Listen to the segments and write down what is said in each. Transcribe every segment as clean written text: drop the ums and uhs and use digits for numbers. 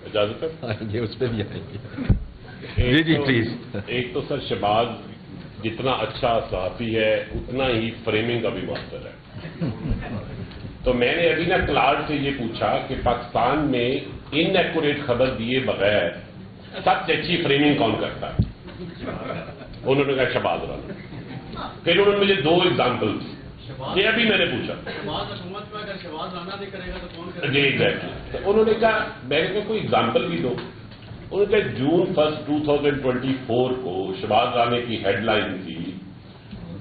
اجازت ہے آئیں گے اس پہ بھی آئیں گے. جی پلیز. ایک تو سر شہباز جتنا اچھا صحافی ہے اتنا ہی فریمنگ کا بھی ماسٹر ہے. تو میں نے ابھی نا کلاڈ سے یہ پوچھا کہ پاکستان میں ان ایکوریٹ خبر دیے بغیر سب سے اچھی فریمنگ کون کرتا ہے؟ انہوں نے کہا شہباز رانا. پھر انہوں نے مجھے 2 ایگزامپل دی. یہ ابھی میں نے پوچھا جی ایگزیکٹلی. تو انہوں نے کہا میں نے کہا کوئی ایگزامپل بھی دو. انہوں نے کہا June 1, 2024 کو شہباز رانے کی ہیڈ لائن تھی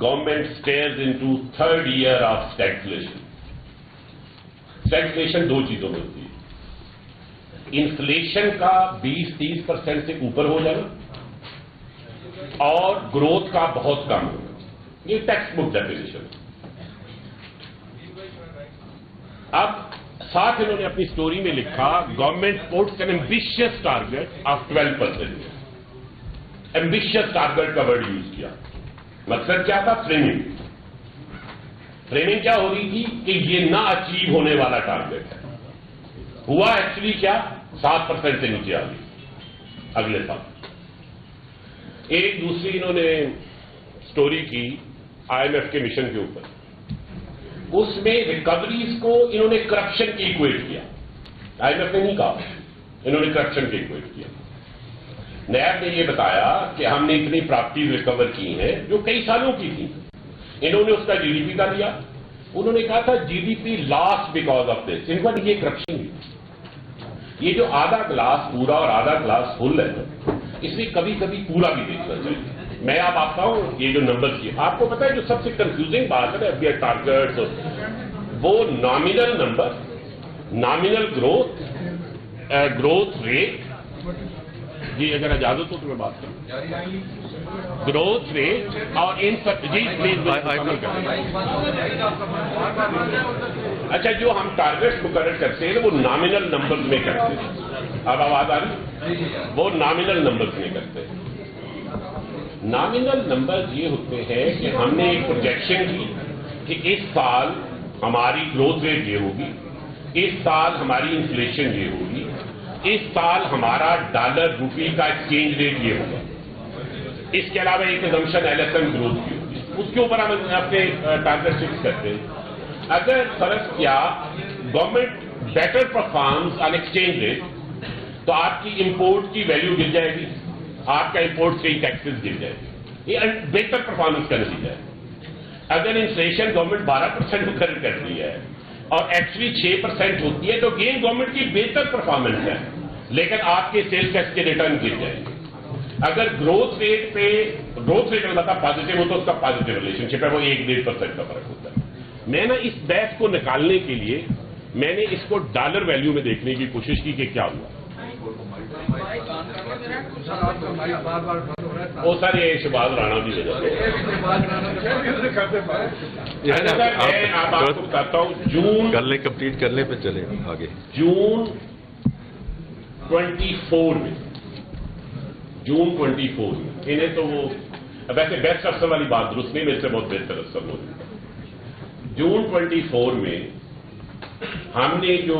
government steers into 3rd year of stagflation. Stagflation 2 چیزوں میں ہوتی ہے. انفلیشن کا 20-30% سے اوپر ہو جانا اور گروتھ کا بہت کم ہونا. یہ ٹیکسٹ بک ڈیفینیشن. اب ساتھ انہوں نے اپنی سٹوری میں لکھا government puts an ambitious target of 12%. Ambitious target کا ورڈ یوز کیا. مقصد کیا تھا؟ فریمنگ. فریمنگ کیا ہو رہی تھی کہ یہ نہ اچیو ہونے والا ٹارگیٹ ہے. ہوا ایکچولی کیا؟ 7% سے نیچے آ گئی اگلے سال. ایک دوسری انہوں نے سٹوری کی IMF کے مشن کے اوپر. اس میں ریکوریز کو انہوں نے کرپشن کی ایکویٹ کیا. IMF نے نہیں کہا, انہوں نے کرپشن کی ایکویٹ کیا. نیب نے یہ بتایا کہ ہم نے اتنی پراپرٹیز ریکور کی ہیں جو کئی سالوں کی تھیں. انہوں نے اس کا GDP کا لیا. انہوں نے کہا تھا GDP last because of this. ان پر یہ کرپشن بھی. یہ جو آدھا گلاس پورا اور آدھا گلاس فل ہے اس لیے کبھی کبھی پورا بھی دیکھنا چاہیے. میں آپ آتا ہوں یہ جو نمبر کی آپ کو پتا ہے جو سب سے کنفیوزنگ بات ہے FBI ٹارگیٹ وہ nominal number, nominal growth rate. جی اگر اجازت ہو تو میں بات کروں. گروتھ ریٹ اور ان سب جی پلیز. اچھا جو ہم ٹارگیٹ مقرر کرتے ہیں وہ نامینل نمبرز میں کرتے ہیں. اب آواز آ رہی؟ وہ نامینل نمبرز میں کرتے ہیں. نامینل نمبر یہ ہوتے ہیں کہ ہم نے ایک پروجیکشن کی کہ اس سال ہماری گروتھ ریٹ یہ ہوگی, اس سال ہماری انفلیشن یہ ہوگی, اس سال ہمارا ڈالر روپی کا ایکسچینج ریٹ یہ ہوگا. اس کے علاوہ ایک assumption LSM گروتھ کی ہوگی. اس کے اوپر ہم اپنے ٹارگیٹ فکس کرتے ہیں. اگر فرض کیا گورنمنٹ بیٹر پرفارمز آن ایکسچینج ریٹ تو آپ کی امپورٹ کی ویلیو گر جائے گی, آپ کا امپورٹ سے ہی ٹیکسز گر جائے گی. یہ بہتر پرفارمنس کا نتیجہ ہے. اگر انفلیشن گورنمنٹ 12% مقرر کرتی ہے اور ایکچولی 6% ہوتی ہے تو گین گورنمنٹ کی بہتر پرفارمنس ہے لیکن آپ کے سیلز ٹیکس کے ریٹرن گر جائیں گے. اگر گروتھ ریٹ البتہ پازیٹیو ہو تو اس کا پازیٹیو ریلیشن شپ ہے, وہ 1-1.5% کا فرق ہوتا ہے. میں نا اس بحث کو نکالنے کے لیے میں نے اس کو ڈالر ویلیو میں دیکھنے کی کوشش کی کہ کیا ہوا. وہ سر یہ شہباز رانا کی وجہ سے. آپ کو بتاتا ہوں جون کرنے کمپلیٹ کرنے پہ چلے آگے. June 24 میں انہیں تو وہ ویسے بیسٹ افسر والی بات درست نہیں, میرے سے بہت بہتر افسر ہو. June 24 میں ہم نے جو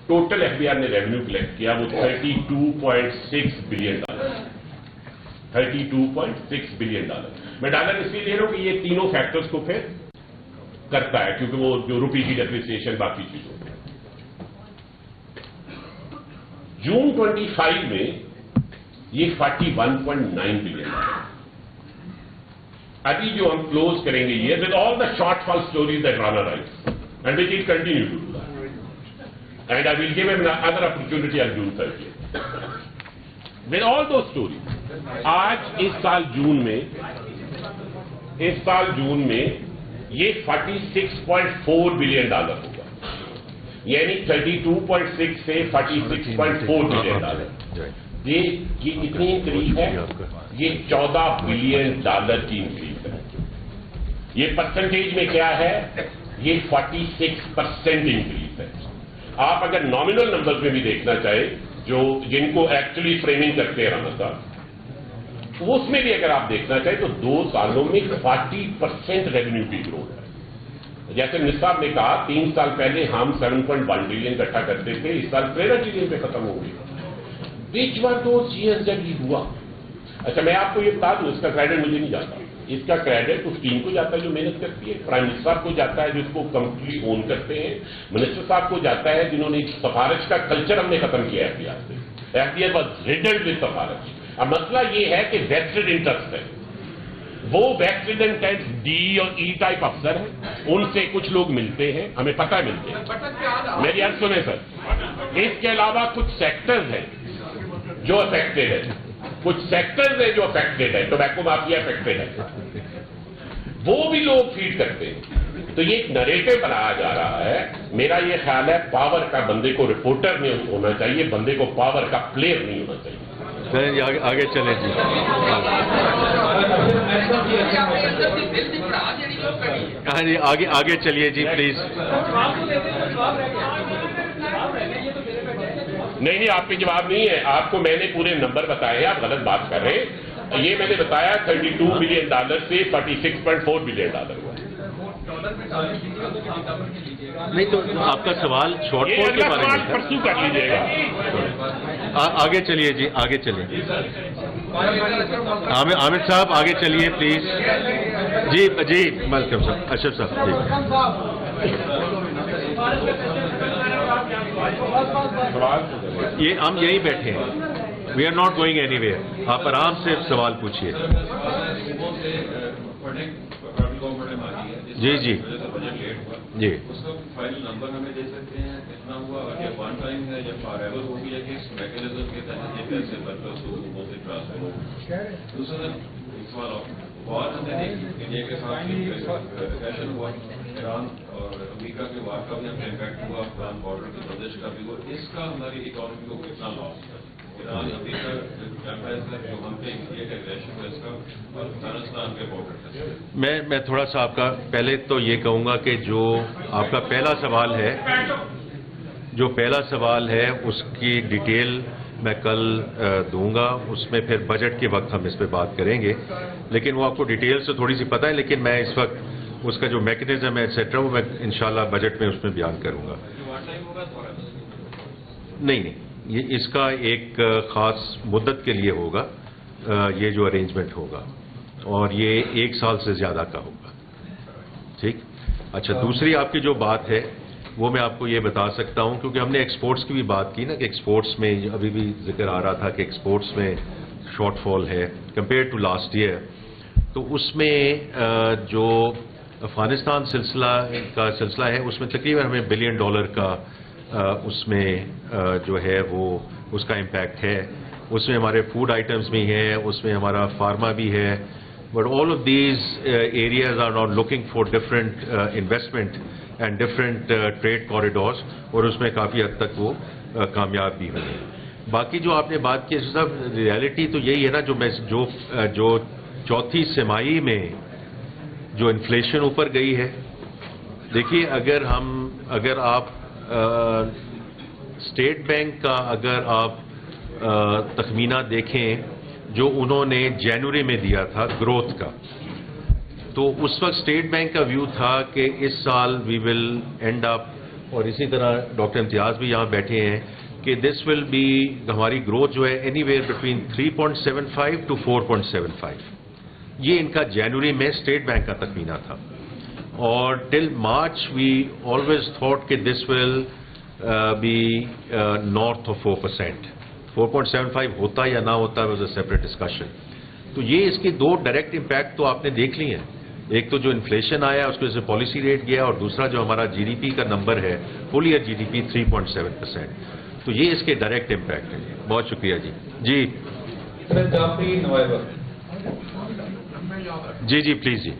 ٹوٹل FBR نے ریونیو کلیکٹ کیا وہ $32.6 بلین. 32.6 billion dollar. میں ڈالر اس لیے لے رہا ہوں کہ یہ تینوں فیکٹرز کو پھر کرتا ہے کیونکہ وہ جو روپی کی ڈیپریسیشن باقی چیزوں میں. June 25 میں یہ 41.9 بلین. ابھی جو ہم کلوز کریں گے یہ with all the shortfall stories that Rana writes and which it continue to do that and I will give him other opportunity on June 30 with all those stories. آج اس سال جون میں یہ $46.4 بلین ہوگا, یعنی 32.6 سے 46.4 بلین ڈالر. یہ اتنی انکریز ہے, یہ $14 بلین کی انکریز ہے. یہ پرسنٹیج میں کیا ہے, یہ 46% انکریز ہے. آپ اگر نامینل نمبرز میں بھی دیکھنا چاہے جن کو ایکچولی فریمنگ کرتے ہیں رانا صاحب, اس میں بھی اگر آپ دیکھنا چاہیں تو 2 سالوں میں 40% ریونیو کی گروتھ ہے. जैसे निसाब ने कहा 3 साल पहले हम 7.1 ट्रिलियन इकट्ठा करते थे, इस साल 13 ट्रिलियन पे खत्म हो गई। बीच बार तो चीज जब ये हुआ। अच्छा, मैं आपको ये बता दूं, इसका क्रेडिट मुझे नहीं जाता, इसका क्रेडिट उस टीम को जाता है जो मेहनत करती है, प्राइम मिनिस्टर साहब को जाता है जो इसको कंप्लीटली ओन करते हैं, मिनिस्टर साहब को जाता है जिन्होंने सिफारिश का कल्चर हमने खत्म किया एफडीआर से। एफडीआर वाज रिडल्ड विद सिफारिश। अब मसला ये है कि वेस्टेड इंटरेस्ट है, वो वेस्टेड इंटरेस्ट डी और ई टाइप अफसर है, उनसे कुछ लोग मिलते हैं, हमें पता मिलते हैं। मेरी अर्ज सुने सर, इसके अलावा कुछ सेक्टर्स हैं जो अफेक्टेड है, कुछ सेक्टर्स हैं जो अफेक्टेड है, टोबैको माफिया अफेक्टेड है, वो भी लोग फीड करते हैं। तो ये एक नरेटिव बनाया जा रहा है। मेरा ये ख्याल है पावर का बंदे को रिपोर्टर नहीं होना चाहिए, बंदे को पावर का प्लेयर नहीं होना चाहिए। जी आगे चले जी। हाँ जी, आगे चलिए जी प्लीज। नहीं, आपके जवाब नहीं है, आपको मैंने पूरे नंबर बताए हैं, आप गलत बात कर रहे हैं। ये मैंने बताया $32 बिलियन से $46.4 बिलियन हुआ। नहीं तो आपका सवाल शॉर्टफॉल के बारे में परसू कर लीजिएगा। आगे चलिए जी, आगे चलिए। आमिर साहब आगे चलिए प्लीज। जी वेलकम सर, अशरफ साहब जी। ये हम यहीं बैठे हैं, we are not going anywhere, आप आराम से सवाल पूछिए। जी जी जी। उसका फाइनल नंबर हमें दे सकते हैं कितना हुआ, और ये वन टाइम है या फॉरएवर होगी या कि इस मैकेनिज्म के तहत ये पैसे सरप्लस लोगों से ट्रांसफर होगा। दूसरा सवाल वार हमने देखी, इंडिया के साथ रिसेशन हुआ, ईरान और अमेरिका के वार का भी हमें इम्पैक्ट हुआ, अफगान बॉर्डर की बंदिश का भी हुआ, इसका हमारी इकोनॉमी को कितना लॉस है? ईरान अमेरिका जो हम पे इंडिया का एग्रेशन है इसका, और अफगानिस्तान के बॉर्डर। मैं थोड़ा सा आपका पहले तो ये कहूँगा कि जो आपका पहला सवाल है उसकी डिटेल मैं कल दूंगा, उसमें फिर बजट के वक्त हम इस पर बात करेंगे, लेकिन वो आपको डिटेल से थोड़ी सी पता है, लेकिन मैं इस वक्त उसका जो मैकेनिज्म है एटसेट्रा वो मैं इंशाल्लाह बजट में उसमें बयान करूंगा। नहीं, ये इसका एक खास मुद्दत के लिए होगा, ये जो अरेंजमेंट होगा, और ये 1 साल से ज्यादा का होगा। ठीक। अच्छा, दूसरी आपकी जो बात है वो मैं आपको ये बता सकता हूं, क्योंकि हमने एक्सपोर्ट्स की भी बात की ना, कि एक्सपोर्ट्स में अभी भी जिक्र आ रहा था कि एक्सपोर्ट्स में शॉर्टफॉल है कंपेयर टू लास्ट ईयर। तो उसमें जो अफगानिस्तान सिलसिला है उसमें तकरीबन हमें $1 बिलियन का उसमें जो है वो उसका इम्पैक्ट है। उसमें हमारे फूड आइटम्स भी हैं, उसमें हमारा फार्मा भी है, but all of these areas are not looking for different investment and different trade corridors, और उसमें काफ़ी हद तक वो कामयाब भी हुए। बाकी जो आपने बात की सब रियलिटी तो यही है ना, जो चौथी तिमाही में जो इन्फ्लेशन ऊपर गई है। देखिए, अगर आप स्टेट बैंक का अगर आप तखमीना देखें जो उन्होंने जनवरी में दिया था ग्रोथ का, तो उस वक्त स्टेट बैंक का व्यू था कि इस साल वी विल एंड अप, और इसी तरह डॉक्टर इम्तियाज भी यहाँ बैठे हैं, कि दिस विल बी, हमारी ग्रोथ जो है एनीवेयर बिटवीन 3.75 to 4.75। ये इनका जनवरी में स्टेट बैंक का तखमीना था, और till March we always thought कि this will be north of 4%। 4.75 होता या ना होता वाज अ सेपरेट डिस्कशन। तो ये इसके दो डायरेक्ट इम्पैक्ट तो आपने देख लिए हैं, एक तो जो इन्फ्लेशन आया उसकी वजह से पॉलिसी रेट गया, और दूसरा जो हमारा जीडीपी का नंबर है फुल ईयर जीडीपी 3.7%। तो ये इसके डायरेक्ट इम्पैक्ट है। बहुत शुक्रिया जी। जी जी प्लीज जी।